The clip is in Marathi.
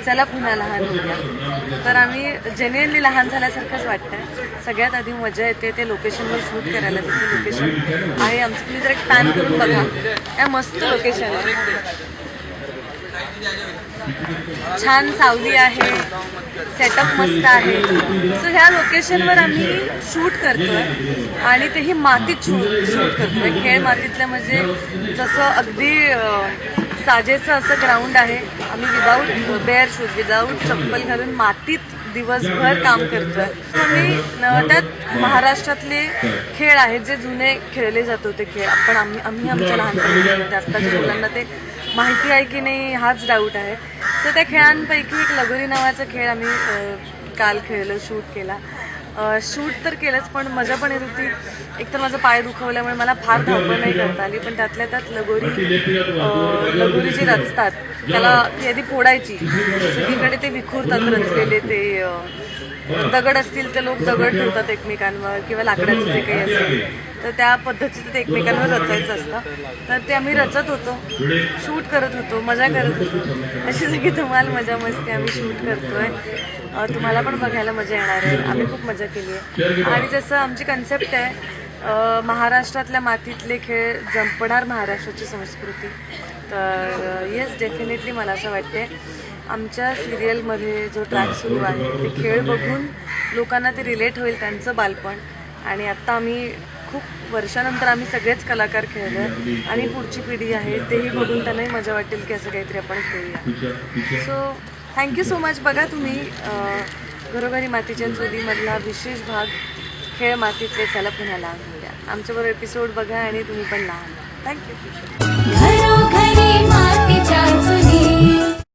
चला पुन्हा लहान होऊया. तर आम्ही जेन्युइनली लहान झाल्यासारखंच वाटतंय. सगळ्यात आधी मजा येते ते लोकेशनवर शूट करायला. तिथे लोकेशन आहे आमचं, तुम्ही जर एक पॅन करून बघा, काय मस्त लोकेशन आहे. छान सावली आहे, सेटअप मस्त आहे. सो ह्या लोकेशनवर आम्ही शूट करतोय आणि तेही मातीत शूट करतोय. खेळ मातीतल्या म्हणजे जसं अगदी साजेचं असं ग्राउंड आहे. आम्ही विदाऊट बेअर शूज, विदाऊट चप्पल घालून मातीत दिवसभर काम करतोय. आम्ही त्यात महाराष्ट्रातले खेळ आहेत जे जुने खेळले जात होते खेळ, पण आम्ही आमच्या लहानपणी आत्ताच्या मुलांना ते माहिती आहे की नाही हाच डाऊट आहे. सो त्या खेळांपैकी एक लगोरी नावाचा खेळ आम्ही काल खेळलो, शूट केला. शूट तर केलंच, पण मजा पण येत होती. एकतर माझा पाय दुखवल्यामुळे मला फार धावपळ नाही करता आली, पण त्यातल्या त्यात लगोरी जी रचतात त्याला ती आधी फोडायची. सगळीकडे ते विखुरतात रचलेले ते दगड असतील तर लोक दगड ठेवतात एकमेकांवर किंवा लाकडाचं जे काही असेल तर त्या पद्धतीचं ते एकमेकांवर रचायचं असतं. तर ते आम्ही रचत होतो, शूट करत होतो, मजा करत होतो. अशी सगळी धमाल मजा मस्ती आम्ही शूट करतोय. तुम्हाला पण बघायला मजा येणार आहे. आम्ही खूप मजा केली आहे. आणि जसं आमची कन्सेप्ट आहे महाराष्ट्रातल्या मातीतले खेळ जपणार महाराष्ट्राची संस्कृती. तर येस, डेफिनेटली मला असं वाटते आमच्या सिरियलमध्ये जो ट्रॅक सुरू आहे ते खेळ बघून लोकांना ते रिलेट होईल, त्यांचं बालपण. आणि आत्ता आम्ही खूप वर्षानंतर आम्ही सगळेच कलाकार खेळलो आहे आणि पुढची पिढी आहे तेही बघून त्यांनाही मजा वाटेल की असं काहीतरी आपण खेळूया. So thank you so much. बघा तुम्ही घरोघरी मातीच्या चुलीमधला विशेष भाग खेळ मातीतले चला पुन्हा लहान होऊया. आमच्याबरोबर एपिसोड बघा आणि तुम्ही पण लहान. थँक्यू. घरोघरी मातीच्या चुली.